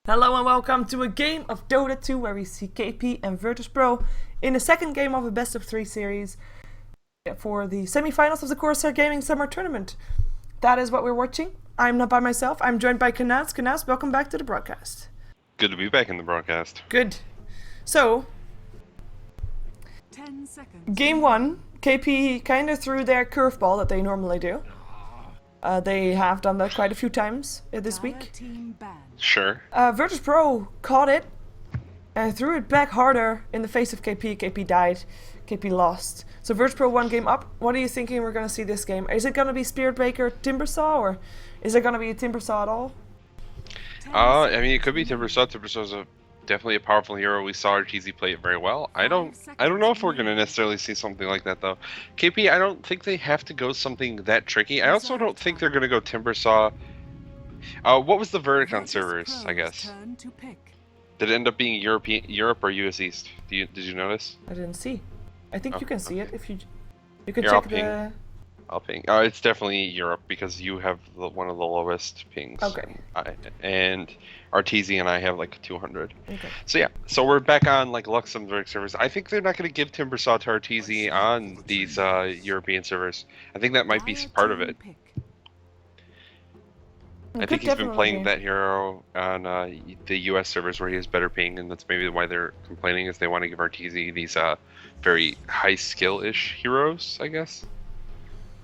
Hello and welcome to a game of Dota 2 where we see Kaipi and VirtusPro in the second game of a best of 3 series for the semi-finals of the Corsair Gaming Summer Tournament. That is what we're watching. I'm not by myself, I'm joined by Kanas. Kanas, welcome back to the broadcast. Good to be back in the broadcast. Good. So, 10 seconds. game 1, Kaipi kind of threw their curveball that they normally do. They have done that quite a few times this week. Sure. VirtusPro caught it and threw it back harder in the face of Kaipi. Kaipi died. Kaipi lost. So VirtusPro one game up. What are you thinking we're going to see this game? Is it going to be Spirit Breaker Timbersaw, or is it going to be a Timbersaw at all? I mean, it could be Timbersaw. Timbersaw's definitely a powerful hero. We saw RTZ play it very well. I don't know if we're going to necessarily see something like that though. KP, I don't think they have to go something that tricky. I also don't think they're going to go Timbersaw. What was the verdict on servers, I guess? Did it end up being Europe or US East? Did you notice? I didn't see. I think you can see it if you can Here, check the... I'll ping. It's definitely Europe because you have one of the lowest pings. Okay. And RTZ and I have like 200. Okay. So yeah, so we're back on like Luxembourg servers. I think they're not going to give Timbersaw to RTZ on these European servers. I think that might be part of it. I think he's been playing that hero on the US servers where he has better ping, and that's maybe why they're complaining, is they want to give RTZ these very high skill-ish heroes, I guess.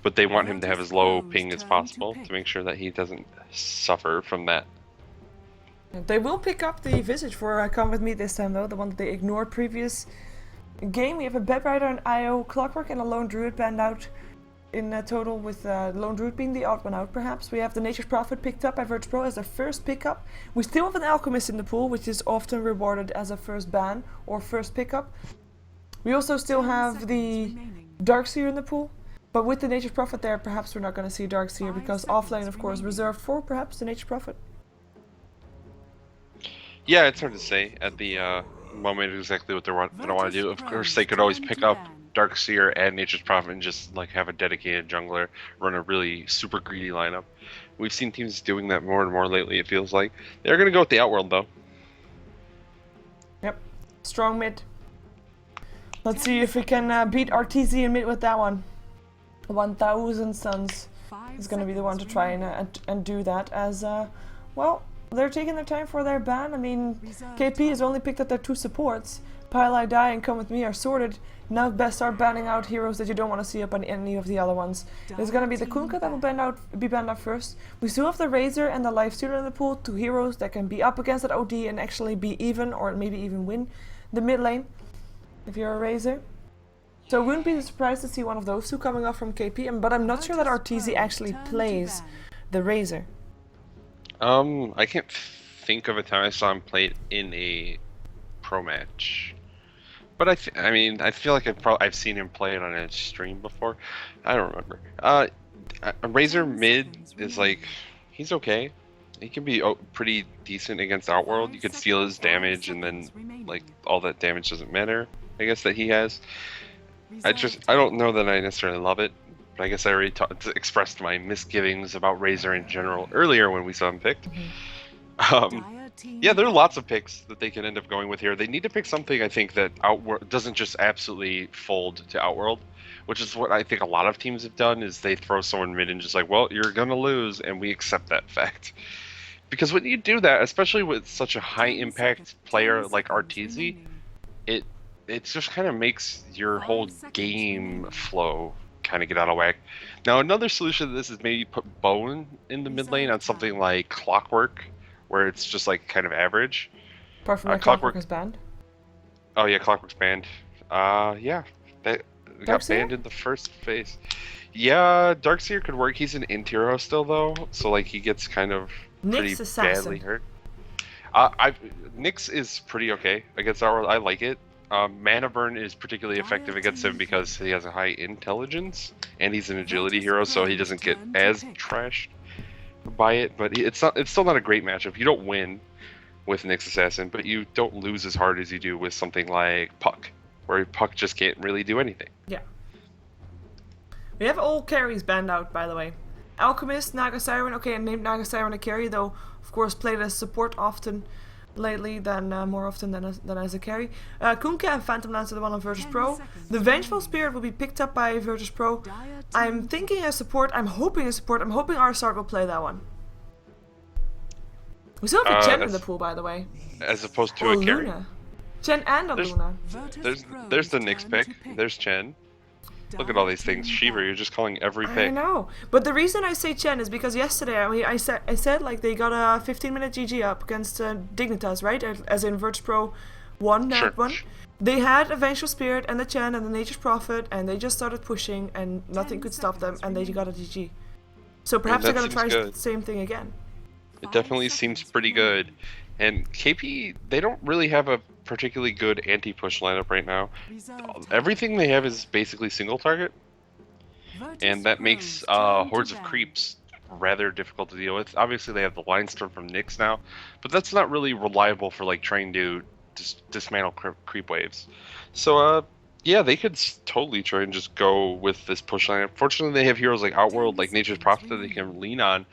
But they want him to have as low ping as possible to make sure that he doesn't suffer from that. They will pick up the Visage for Come With Me this time though, the one that they ignored previous game. We have a Bedrider, an IO Clockwork, and a Lone Druid banned out in total, with Lone Druid being the odd one out perhaps. We have the Nature's Prophet picked up by VirtusPro as their first pickup. We still have an Alchemist in the pool, which is often rewarded as a first ban or first pickup. We also still have the Darkseer in the pool. But with the Nature's Prophet there, perhaps we're not going to see Darkseer, because offlane, of course, reserved for perhaps the Nature's Prophet. Yeah, it's hard to say at the moment exactly what they want to do. Of course, they could always pick up Darkseer and Nature's Prophet and just like have a dedicated jungler run a really super greedy lineup. We've seen teams doing that more and more lately, it feels like. They're going to go with the Outworld, though. Yep. Strong mid. Let's see if we can beat RTZ in mid with that one. 1000 Suns is going to be the one to try and do that, as well, they're taking their time for their ban. I mean, KP has only picked up their 2 supports. Pile I Die and Come With Me are sorted. Now best start banning out heroes that you don't want to see up on any of the other ones. There's going to be the Kunkka that will be banned out first. We still have the Razor and the Lifestealer in the pool, 2 heroes that can be up against that OD and actually be even, or maybe even win the mid lane if you're a Razor. So I wouldn't be surprised to see one of those 2 coming off from KP, but I'm not sure that RTZ actually plays the Razor. I can't think of a time I saw him play it in a pro match. But I mean, I feel like I've seen him play it on a stream before. I don't remember. Razor mid is like, he's okay. He can be pretty decent against Outworld. You can steal his damage, and then like all that damage doesn't matter, I guess, that he has. I don't know that I necessarily love it, but I guess I already expressed my misgivings about Razor in general earlier when we saw him picked. Yeah, there are lots of picks that they can end up going with here. They need to pick something, I think, that Outworld doesn't just absolutely fold to Outworld, which is what I think a lot of teams have done, is they throw someone mid and just like, well, you're gonna lose, and we accept that fact. Because when you do that, especially with such a high impact player like RTZ, it just kind of makes your whole game flow kind of get out of whack. Now, another solution to this is maybe put Bone in the mid lane on something like Clockwork, where it's just like kind of average. Apart from that, Clockwork is banned. Oh yeah, Clockwork's banned. Yeah, that got banned in the first phase. Yeah, Darkseer could work. He's an interior still though, so like he gets kind of pretty badly hurt. Nyx is pretty okay against our. I like it. Mana Burn is particularly effective against him because he has a high intelligence and he's an agility hero, so he doesn't get as trashed by it. But it's still not a great matchup. You don't win with Nyx Assassin, but you don't lose as hard as you do with something like Puck, where Puck just can't really do anything. Yeah. We have all carries banned out, by the way. Alchemist, Naga Siren. Okay, I named Naga Siren a carry, though of course played as support often. lately than more often than as a carry. Kunkka and Phantom Lance are the one on VirtusPro. The Vengeful Spirit will be picked up by VirtusPro. I'm thinking as support, I'm hoping as support, I'm hoping Arsart will play that one. We still have a Chen in the pool, by the way. As opposed to a carry. Luna. Chen and a Luna. There's the Nyx pick. There's Chen. Look at all these things. Sheever, you're just calling every pick. I know. But the reason I say Chen is because yesterday I said like they got a 15-minute GG up against Dignitas, right? As in VirtusPro won that one. They had a Vengeful Spirit and the Chen and the Nature's Prophet, and they just started pushing and nothing could stop them, and they got a GG. So perhaps they're gonna try the same thing again. It definitely seems pretty good. And KP, they don't really have a particularly good anti-push lineup right now. Everything they have is basically single target, and that makes hordes of creeps rather difficult to deal with. Obviously, they have the Line Storm from Nyx now, but that's not really reliable for like trying to dismantle creep waves. So, yeah, they could totally try and just go with this push lineup. Fortunately, they have heroes like Outworld, like Nature's Prophet that they can lean on.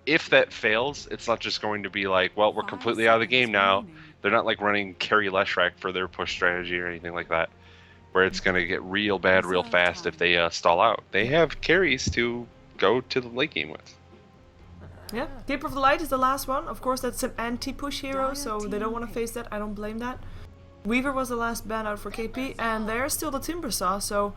If that fails, it's not just going to be like, well, we're completely out of the game now. They're not like running carry Leshrac for their push strategy or anything like that, where it's going to get real bad real fast if they stall out. They have carries to go to the late game with. Yeah, Keeper of the Light is the last one. Of course, that's an anti-push hero, so they don't want to face that. I don't blame that. Weaver was the last ban out for KP, and there's still the Timbersaw, so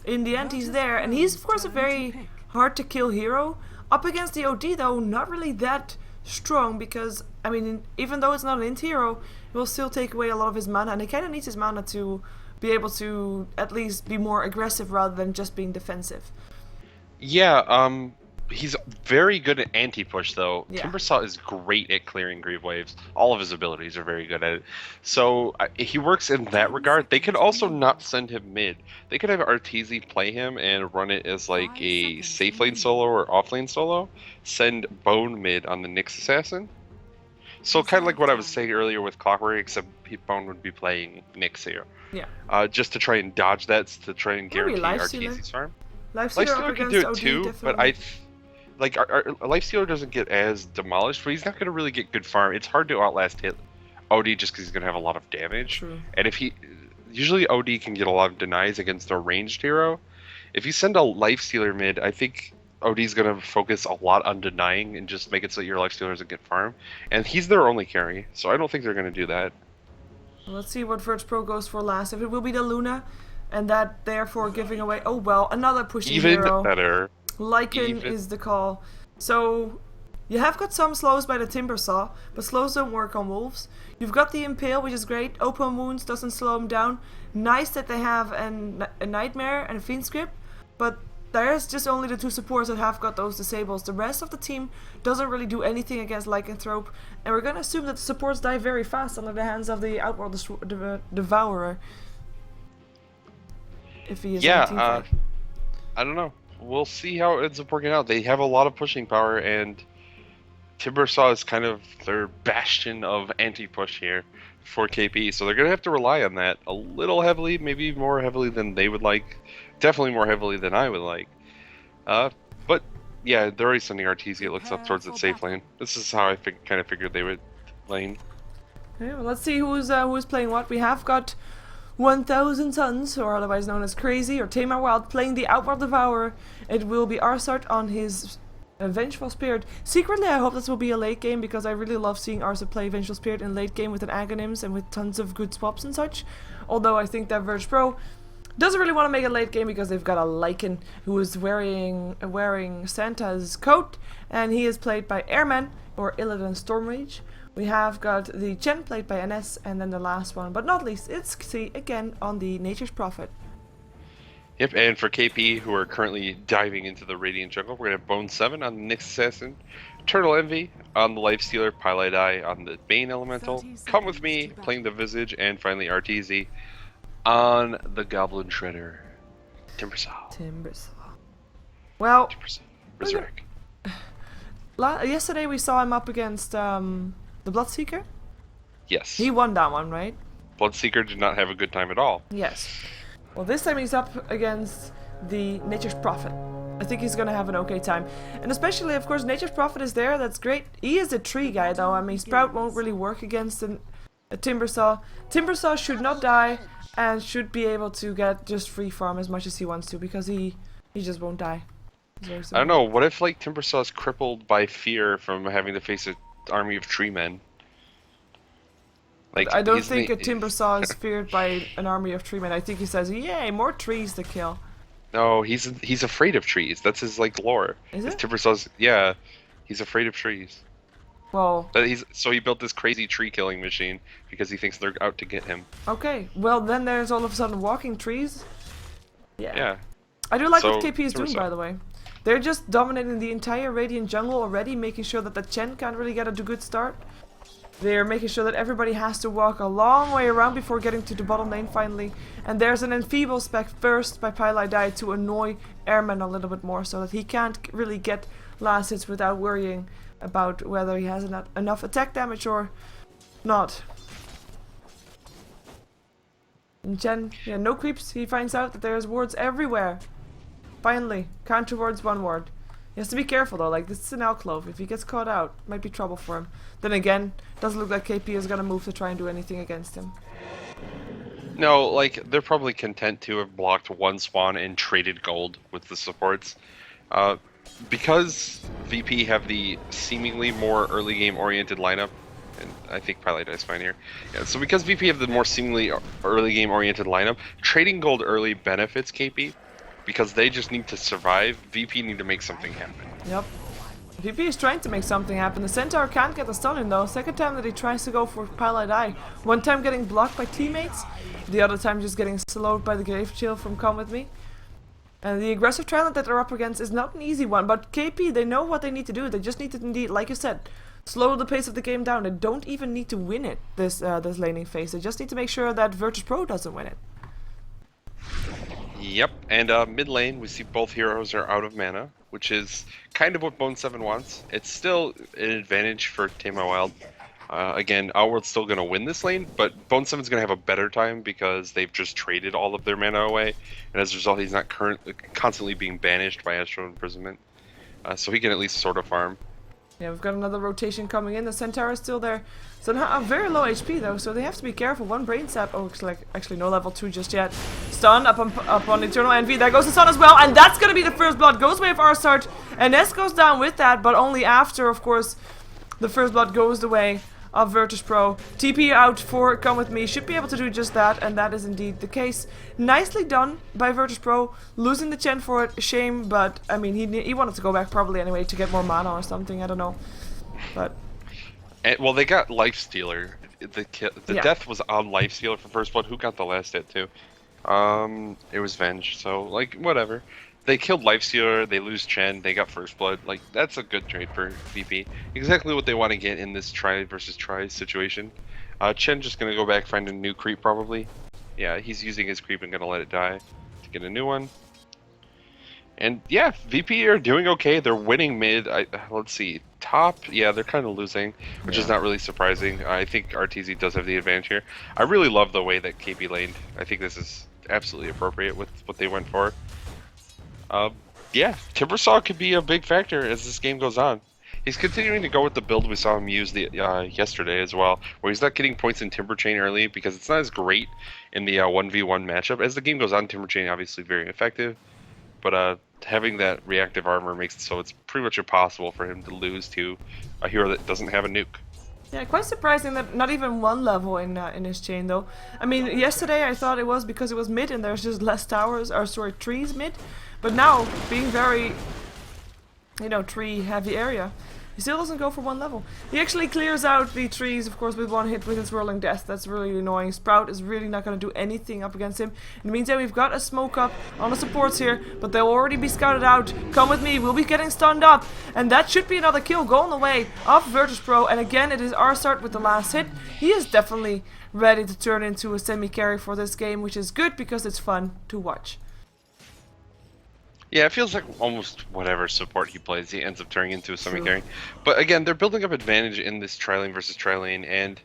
in the end he's there. And he's, of course, a very hard-to-kill hero. Up against the OD, though, not really that strong, because, I mean, even though it's not an int hero, it will still take away a lot of his mana, and he kind of needs his mana to be able to at least be more aggressive rather than just being defensive. Yeah, he's very good at anti-push, though. Yeah. Timbersaw is great at clearing Grieve Waves. All of his abilities are very good at it. So he works in that regard. They could also not send him mid. They could have Arteezy play him and run it as like a safe lane solo or off lane solo. Send Bone mid on the Nyx Assassin. So kind of like what I was saying earlier with Clockwork, except Bone would be playing Nyx here. Yeah. Just to try and dodge that, to try and guarantee Arteezy's farm. Lifestealer can do it OD, too, definitely. but our Lifestealer doesn't get as demolished, but he's not going to really get good farm. It's hard to outlast hit OD just because he's going to have a lot of damage. True. And if usually OD can get a lot of denies against a ranged hero. If you send a Lifestealer mid, I think OD's going to focus a lot on denying and just make it so your Lifestealer doesn't get farm. And he's their only carry, so I don't think they're going to do that. Well, let's see what VirtusPro goes for last. If it will be the Luna, and that therefore giving away, oh well, another pushing hero. Even better. Lycan is the call. So you have got some slows by the Timbersaw, but slows don't work on wolves. You've got the Impale, which is great. Open wounds doesn't slow them down. Nice that they have a Nightmare and a Fiend Script, but there's just only the two supports that have got those disables. The rest of the team doesn't really do anything against Lycanthrope, and we're gonna assume that the supports die very fast under the hands of the Outworld Devourer. If he is I don't know. We'll see how it ends up working out. They have a lot of pushing power, and Timbersaw is kind of their bastion of anti-push here for KP, so they're going to have to rely on that a little heavily, maybe more heavily than they would like. Definitely more heavily than I would like. But, yeah, they're already sending Arteezy, it looks up towards the safe lane. This is how I kind of figured they would lane. Okay, well, let's see who's playing what. We have got 1000 Suns, or otherwise known as Crazy, or Tamar Wild, playing the Outworld Devourer. It will be Arsart on his Vengeful Spirit. Secretly, I hope this will be a late game, because I really love seeing Arsart play Vengeful Spirit in late game with an Aghanim's and with tons of good swaps and such. Although I think that VirtusPro doesn't really want to make a late game because they've got a Lycan who is wearing Santa's coat, and he is played by Airman, or Illidan Stormrage. We have got the Chen played by NS, and then the last one, but not least, it's Xi again on the Nature's Prophet. Yep, and for KP, who are currently diving into the Radiant Jungle, we're going to have Bone 7 on the Nyx Assassin, Turtle Envy on the Lifestealer, Pylite Eye on the Bane Elemental, Come With Me playing the Visage, and finally Arteezy on the Goblin Shredder. Timbersaw. Well, Timbersaw. Resurrect. Yesterday we saw him up against the Bloodseeker? Yes. He won that one, right? Bloodseeker did not have a good time at all. Yes. Well, this time he's up against the Nature's Prophet. I think he's gonna have an okay time. And especially, of course, Nature's Prophet is there, that's great. He is a tree guy, though. I mean, Sprout won't really work against a Timbersaw. Timbersaw should not die and should be able to get just free farm as much as he wants to, because he just won't die. I don't know. What if like Timbersaw is crippled by fear from having to face an army of tree men? Like I don't think a Timbersaw is feared by an army of tree men. I think he says, "Yay, more trees to kill." No, he's afraid of trees. That's his like lore. Is it? Timbersaw's, yeah, he's afraid of trees. Well, so he built this crazy tree killing machine because he thinks they're out to get him. okay. Well, then there's all of a sudden walking trees. Yeah. I do like what KP is doing, by the way. They're just dominating the entire Radiant jungle already, making sure that the Chen can't really get a good start. They're making sure that everybody has to walk a long way around before getting to the bottom lane finally. And there's an enfeeble spec first by Pylai to annoy Airman a little bit more, so that he can't really get last hits without worrying about whether he has enough attack damage or not. And Chen, yeah, no creeps. He finds out that there's wards everywhere. Finally, counter wards, one ward. He has to be careful though, like this is an alcove. If he gets caught out, might be trouble for him. Then again, doesn't look like KP is gonna move to try and do anything against him. No, like they're probably content to have blocked one spawn and traded gold with the supports. Because VP have the seemingly more early game oriented lineup, and I think Pylai is fine here. Yeah, so because VP have the more seemingly early game oriented lineup, trading gold early benefits KP. Because they just need to survive, VP need to make something happen. Yep. VP is trying to make something happen. The Centaur can't get the stun in though. Second time that he tries to go for Pylai. One time getting blocked by teammates, the other time just getting slowed by the Grave Chill from Come With Me. And the aggressive talent that they're up against is not an easy one, but KP, they know what they need to do. They just need to, indeed, like you said, slow the pace of the game down. They don't even need to win it, this laning phase. They just need to make sure that VirtusPro doesn't win it. Yep, and mid lane, we see both heroes are out of mana, which is kind of what Bone 7 wants. It's still an advantage for Tame My Wild. Again, Outworld's still going to win this lane, but Bone 7's going to have a better time because they've just traded all of their mana away, and as a result, he's not constantly being banished by Astral Imprisonment. So he can at least sort of farm. Yeah, we've got another rotation coming in. The Centaur is still there. So now very low HP though, so they have to be careful. One brain sap. Oh, looks like actually no level 2 just yet. Stun up on Eternal Envy. There goes the stun as well, and that's gonna be the first blood. Goes away of Arsart, and S goes down with that, but only after, of course, the first blood goes the way of VirtusPro. TP out for Come With Me. Should be able to do just that, and that is indeed the case. Nicely done by VirtusPro. Losing the Chen for it, shame, but I mean he wanted to go back probably anyway to get more mana or something. I don't know, but. Well, they got Lifestealer. The death was on Lifestealer for first blood. Who got the last hit too? It was Venge. So like whatever. They killed Lifestealer. They lose Chen. They got first blood. Like that's a good trade for VP. Exactly what they want to get in this try versus try situation. Chen just gonna go back find a new creep probably. Yeah, he's using his creep and gonna let it die to get a new one. And yeah, VP are doing okay. They're winning mid. Let's see, top. Yeah, they're kind of losing, which is not really surprising. I think RTZ does have the advantage here. I really love the way that KP laned. I think this is absolutely appropriate with what they went for. Yeah, Timbersaw could be a big factor as this game goes on. He's continuing to go with the build we saw him use yesterday as well, where he's not getting points in Timber Chain early because it's not as great in the 1v1 matchup. As the game goes on, Timber Chain obviously very effective, but having that reactive armor makes it so it's pretty much impossible for him to lose to a hero that doesn't have a nuke. Yeah, quite surprising that not even one level in his chain though. I mean, yesterday I thought it was because it was mid and there's just less towers, or sorry, trees mid. But now, being very, you know, tree heavy area, he still doesn't go for one level. He actually clears out the trees, of course, with one hit with his Whirling Death. That's really annoying. Sprout is really not going to do anything up against him. In the meantime, we've got a smoke up on the supports here, but they'll already be scouted out. Come with me, we'll be getting stunned up. And that should be another kill going away of VirtusPro. And again, it is Arsart with the last hit. He is definitely ready to turn into a semi-carry for this game, which is good because it's fun to watch. Yeah, it feels like almost whatever support he plays, he ends up turning into a semi-carry. But again, they're building up advantage in this tri-lane versus tri-lane, and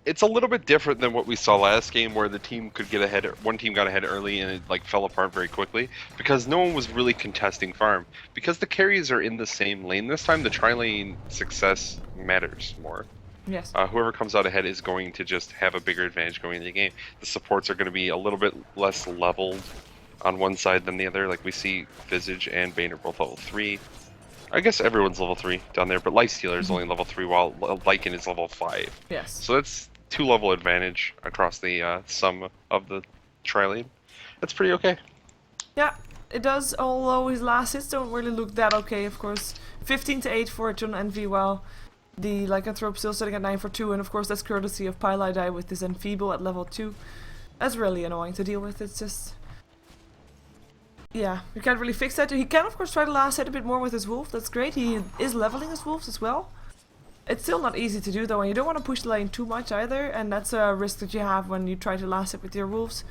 it's a little bit different than what we saw last game, where the team could get ahead. One team got ahead early, and it like fell apart very quickly because no one was really contesting farm. Because the carries are in the same lane this time, the tri-lane success matters more. Yes. Whoever comes out ahead is going to just have a bigger advantage going into the game. The supports are going to be a little bit less leveled on one side than the other. Like we see Visage and Bane are both level 3. I guess everyone's level 3 down there, but Lifestealer is only level 3 while Lycan is level 5. Yes. So that's 2-level advantage across the sum of the tri-lane. That's pretty okay. Yeah, it does, although his last hits don't really look that okay, of course. 15 to 8 for John Envy, while the Lycanthrope still sitting at 9 for 2, and of course that's courtesy of Pylidai with his Enfeeble at level 2. That's really annoying to deal with, it's just... Yeah, you can't really fix that. He can of course try to last hit a bit more with his wolf, that's great. He is leveling his wolves as well. It's still not easy to do though, and you don't want to push the lane too much either, and that's a risk that you have when you try to last hit with your wolves.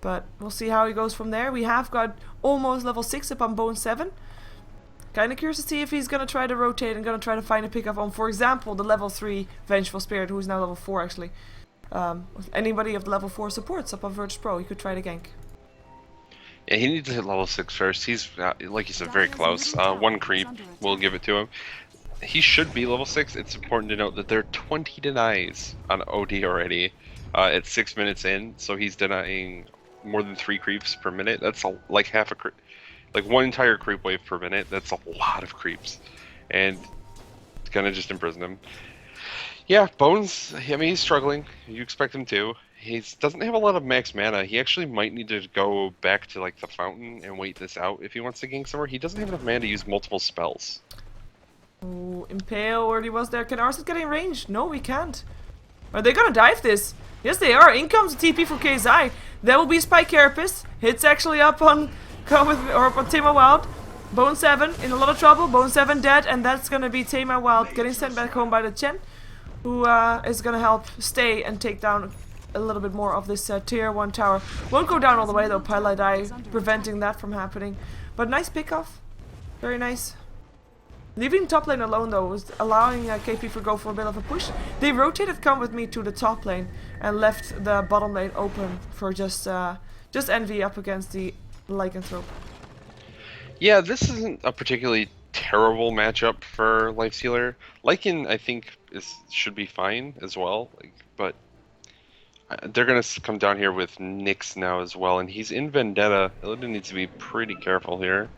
But we'll see how he goes from there. We have got almost level 6 up on Bone 7. Kinda curious to see if he's gonna try to rotate and gonna try to find a pickup on, for example, the level 3 Vengeful Spirit, who is now level 4 actually. Anybody of the level 4 supports up on VirtusPro, he could try to gank. Yeah, he needs to hit level 6 first. He's, like you said, very close. One creep, we'll give it to him. He should be level 6. It's important to note that there are 20 denies on OD already at 6 minutes in, so he's denying more than 3 creeps per minute. That's like half a creep. Like one entire creep wave per minute. That's a lot of creeps. And it's gonna just imprison him. Yeah, Bones, I mean, he's struggling. You expect him to. He doesn't have a lot of max mana. He actually might need to go back to like the fountain and wait this out if he wants to gank somewhere. He doesn't have enough mana to use multiple spells. Oh, Impale already was there. Can Arsene get in range? No, we can't. Are they gonna dive this? Yes, they are. In comes the TP for KZI. There will be Spike Carapace. Hits actually up on Tama Wild. Bone 7 in a lot of trouble. Bone 7 dead, and that's gonna be Tama Wild getting sent back home by the Chen, who is gonna help stay and take down a little bit more of this tier 1 tower. Won't go down all the way though. Pylidai preventing that from happening. But nice pickoff. Very nice. Leaving top lane alone though was allowing Kaipi to go for a bit of a push. They rotated Come With Me to the top lane and left the bottom lane open for just Envy up against the Lycanthrope. Yeah, this isn't a particularly terrible matchup for Lifestealer. Lycan, I think, should be fine as well, but they're gonna come down here with Nyx now as well, and he's in Vendetta. Illidan needs to be pretty careful here.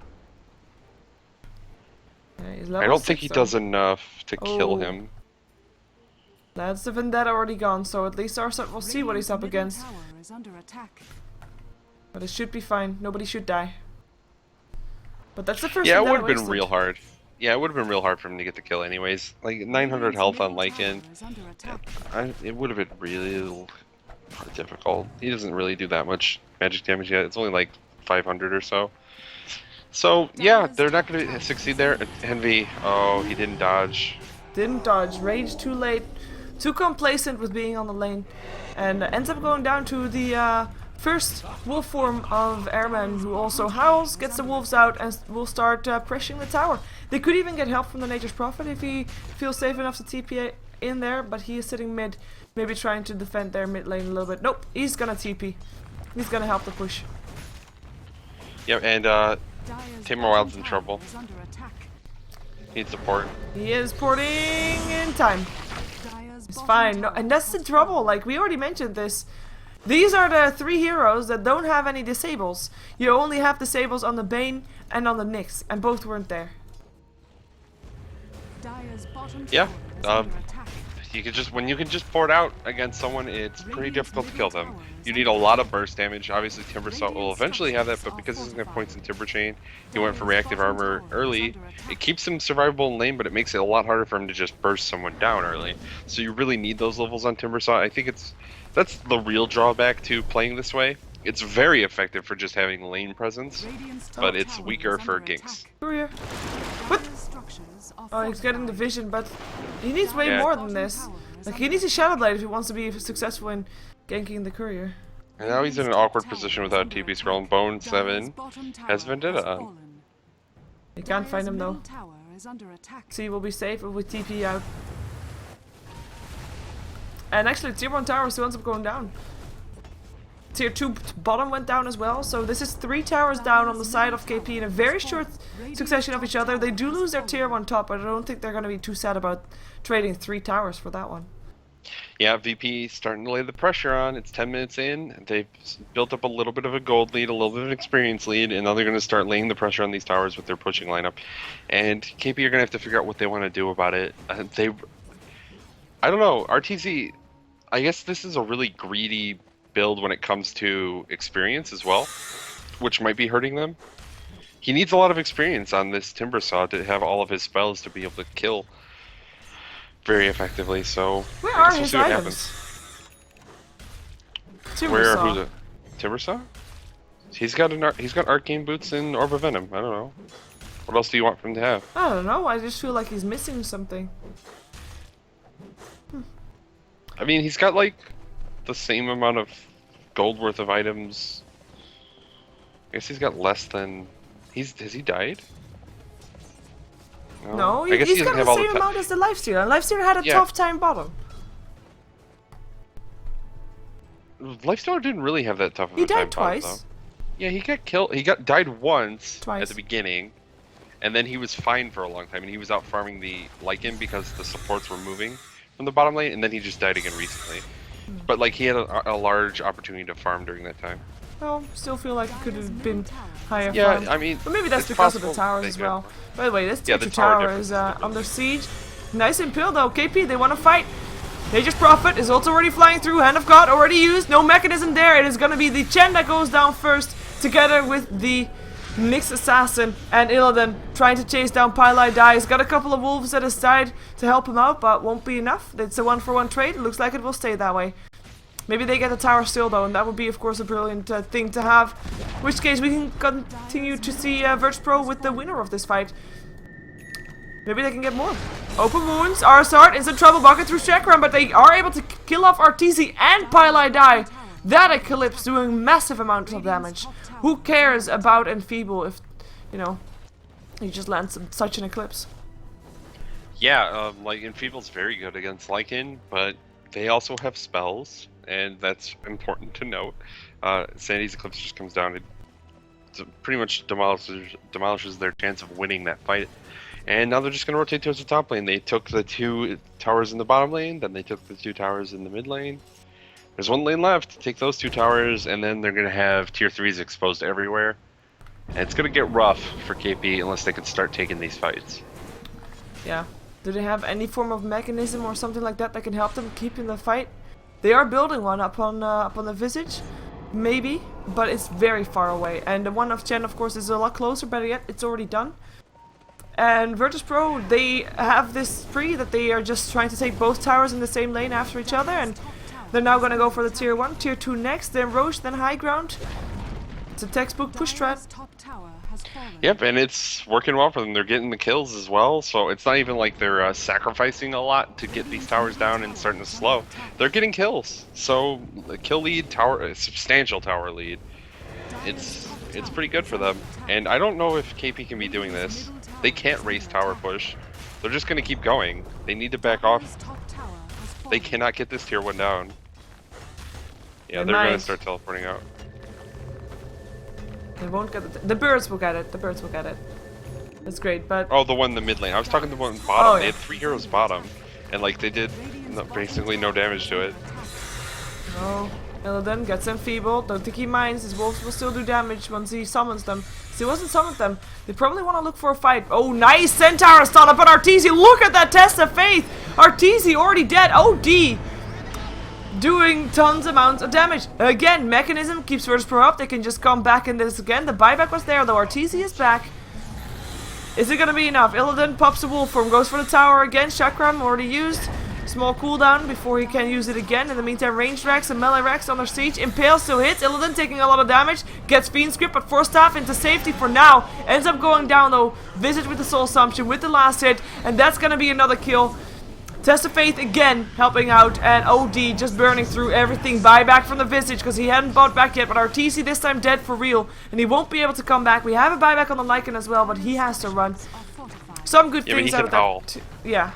Yeah, I don't think he does enough to kill him. That's the Vendetta already gone, so at least Arsene will see what he's up against. But it should be fine. Nobody should die. But that's the first. Yeah, it would have been real hard. Yeah, it would have been real hard for him to get the kill anyways. Like 900 health on Lycan. It would have been really difficult. He doesn't really do that much magic damage yet. It's only like 500 or so. So yeah, they're not going to succeed there. Envy, oh, he didn't dodge. Didn't dodge. Rage too late. Too complacent with being on the lane. And ends up going down to the first wolf form of Airman, who also howls, gets the wolves out, and will start pressuring the tower. They could even get help from the Nature's Prophet if he feels safe enough to TP in there, but he is sitting mid, maybe trying to defend their mid lane a little bit. Nope, he's gonna TP. He's gonna help the push. Yep, and Tama Wild's in trouble. Needs support. He is porting in time. It's fine. No, and that's the trouble. Like, we already mentioned this. These are the 3 heroes that don't have any disables. You only have disables on the Bane and on the Nyx, and both weren't there. Yeah. You can just when you can just port out against someone, it's pretty difficult to kill them. You need a lot of burst damage. Obviously, Timbersaw will eventually have that, but because he doesn't have points in Timber Chain, he went for reactive armor early. It keeps him survivable in lane, but it makes it a lot harder for him to just burst someone down early. So you really need those levels on Timbersaw. I think that's the real drawback to playing this way. It's very effective for just having lane presence, but it's weaker for ganks. Courier. What? Oh, he's getting the vision, but he needs way more than this. Like, he needs a Shadow Blade if he wants to be successful in ganking the courier. And now he's in an awkward position without TP scroll, and Bone 7 has Vendetta on. You can't find him though. C will be safe with TP out. And actually, Tier 1 tower still ends up going down. Tier 2 bottom went down as well, so this is 3 towers down on the side of KP in a very short succession of each other. They do lose their Tier 1 top, but I don't think they're going to be too sad about trading 3 towers for that one. Yeah, VP starting to lay the pressure on. It's 10 minutes in. They've built up a little bit of a gold lead, a little bit of an experience lead, and now they're going to start laying the pressure on these towers with their pushing lineup. And KP are going to have to figure out what they want to do about it. I don't know. RTZ, I guess this is a really greedy build when it comes to experience as well, which might be hurting them. He needs a lot of experience on this Timber Saw to have all of his spells to be able to kill very effectively, so where I are guess we'll his see what items? happens. Who's it? Timber Saw? He's got arcane boots and Orb of Venom. I don't know. What else do you want from him to have? I don't know. I just feel like he's missing something. I mean, he's got like the same amount of gold worth of items. I guess he's got less than. Has he died? No, I guess he's he got doesn't have the all same amount as the Lifestealer, and Lifestealer had a tough time bottom. Lifestealer didn't really have that tough of a He time died twice. bottom, though. Yeah, he got killed. He died once Twice. at the beginning, and then he was fine for a long time, and he was out farming the Lycan because the supports were moving from the bottom lane, and then he just died again recently. But like he had a large opportunity to farm during that time. Well, still feel like it could have been higher Yeah, farm. I mean, But maybe that's it's because of the possible towers they as could. well. By the way, this Yeah, Tetra the tower tower is difference. under siege. Nice impale though. KP, they want to fight. Nature's Prophet is also already flying through. Hand of God already used. No mechanism there. It is going to be the Chen that goes down first, together with the Nyx Assassin and Illidan trying to chase down Pylai Dai. He's got a couple of wolves at his side to help him out, but won't be enough. It's a 1-for-1 trade. It looks like it will stay that way. Maybe they get the tower still though, and that would be of course a brilliant thing to have. In which case we can continue to see VirtusPro with the winner of this fight. Maybe they can get more. Open wounds. Arsart is in trouble. Bucket through Chakram, but they are able to kill off Arteezy and Pylai Dai. That Eclipse doing massive amounts of damage. Who cares about Enfeeble if, you know, you just land such an Eclipse? Yeah, like Enfeeble's very good against Lycan, but they also have spells, and that's important to note. Sandy's Eclipse just comes down to pretty much demolishes their chance of winning that fight. And now they're just going to rotate towards the top lane. They took the 2 towers in the bottom lane, then they took the 2 towers in the mid lane. There's 1 lane left. Take those 2 towers, and then they're going to have tier 3s exposed everywhere. And it's going to get rough for KP unless they can start taking these fights. Yeah. Do they have any form of mechanism or something like that that can help them keep in the fight? They are building one up on the Visage, maybe, but it's very far away. And the one of Chen, of course, is a lot closer. Better yet, it's already done. And VirtusPro, they have this spree that they are just trying to take both towers in the same lane after each other, and they're now going to go for the tier 1, tier 2 next, then Roche, then High Ground. It's a textbook push strat. Yep, and it's working well for them. They're getting the kills as well, so it's not even like they're sacrificing a lot to get these towers down and starting to slow. They're getting kills, so the kill lead, a substantial tower lead. It's pretty good for them, and I don't know if KP can be doing this. They can't race tower push. They're just going to keep going. They need to back off. They cannot get this tier 1 down. Yeah, they're going to start teleporting out. They won't get it. The birds will get it. The birds will get it. That's great, but... Oh, the one in the mid lane. I was talking to the one bottom. Oh, yeah. They had 3 heroes bottom, and like they did basically no damage to it. Oh, Illidan gets enfeebled. Don't think he minds. His wolves will still do damage once he summons them. So he wasn't summoned them. They probably want to look for a fight. Oh, nice Centaur stun up on Arteezy. Look at that test of faith. Arteezy already dead. OD. Doing tons amounts of damage. Again, mechanism keeps VirtusPro up. They can just come back in this again. The buyback was there, though. Arteezy is back. Is it going to be enough? Illidan pops a wolf form. Goes for the tower again. Chakram already used. Small cooldown before he can use it again. In the meantime, ranged Rex and melee Rex under siege. Impale still hits. Illidan taking a lot of damage. Gets Fiend Script, but Force Staff into safety for now. Ends up going down though. Visit with the Soul Assumption with the last hit. And that's going to be another kill. Test of Faith again helping out. And OD just burning through everything. Buyback from the Visage because he hadn't bought back yet. But Arteezy this time dead for real. And he won't be able to come back. We have a buyback on the Lycan as well, but he has to run. Some good things out of that. Yeah.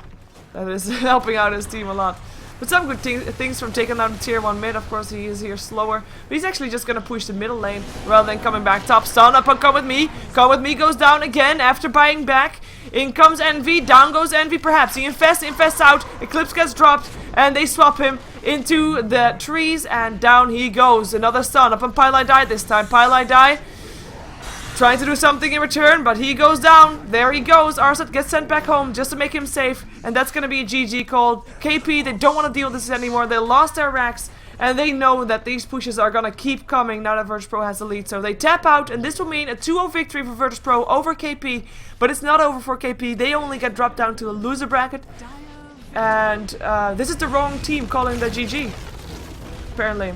That is helping out his team a lot. But some good things from taking down the tier 1 mid. Of course, he is here slower. But he's actually just going to push the middle lane rather than coming back top. Stun up on Come With Me. Come With Me goes down again after buying back. In comes Envy. Down goes Envy perhaps. He infests out. Eclipse gets dropped. And they swap him into the trees, and down he goes. Another stun up on Pylai Die this time. Pylai Die trying to do something in return, but he goes down. There he goes. Arsat gets sent back home just to make him safe, and that's gonna be a GG called. KP, they don't want to deal with this anymore. They lost their racks, and they know that these pushes are gonna keep coming now that VirtusPro has the lead. So they tap out, and this will mean a 2-0 victory for VirtusPro over KP. But it's not over for KP. They only get dropped down to a loser bracket. And this is the wrong team calling the GG, apparently.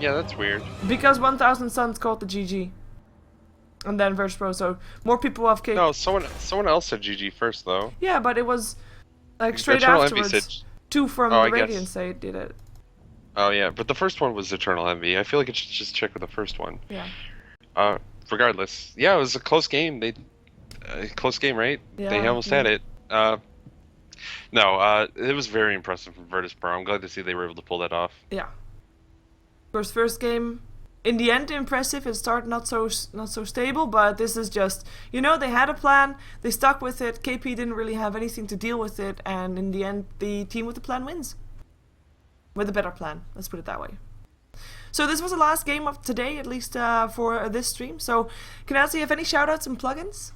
Yeah, that's weird. Because 1000 Suns called the GG. And then VirtusPro, so more people have KP. No, someone else said GG first, though. Yeah, but it was like straight Eternal afterwards. Envy said... Two from the Radiant say did it. Oh yeah, but the first one was Eternal Envy. I feel like it should just check with the first one. Yeah. Regardless, yeah, it was a close game. Close game, right? Yeah, they almost had it. No, it was very impressive from VirtusPro. I'm glad to see they were able to pull that off. Yeah. Of course, first game, in the end, impressive. It started not so stable, but this is just, you know, they had a plan, they stuck with it. KP didn't really have anything to deal with it, and in the end, the team with the plan wins. With a better plan, let's put it that way. So this was the last game of today, at least for this stream. So, Canazzi, have any shoutouts and plugins?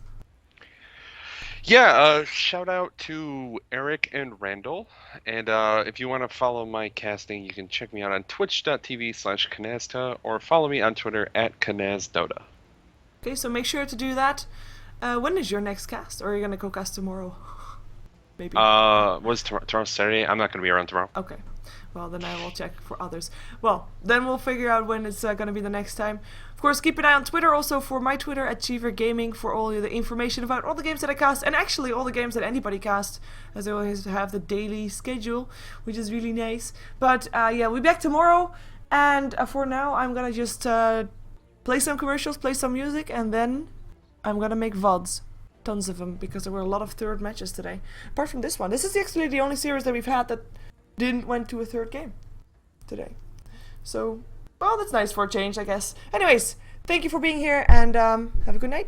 Yeah, shout out to Eric and Randall. And if you want to follow my casting, you can check me out on twitch.tv/Kanazta or follow me on Twitter @KanazDota. Okay, so make sure to do that. When is your next cast? Or are you going to go cast tomorrow? Maybe. Was tomorrow Saturday? I'm not going to be around tomorrow. Okay. Well, then I will check for others. Well, then we'll figure out when it's going to be the next time. Of course, keep an eye on Twitter also for my Twitter @SheeverGaming for all the information about all the games that I cast, and actually all the games that anybody casts, as I always have the daily schedule, which is really nice. But yeah, we'll be back tomorrow, and for now, I'm going to just play some commercials, play some music, and then I'm going to make VODs. Tons of them, because there were a lot of third matches today. Apart from this one. This is actually the only series that we've had that didn't went to a third game today. So, well, that's nice for a change, I guess. Anyways, thank you for being here, and have a good night.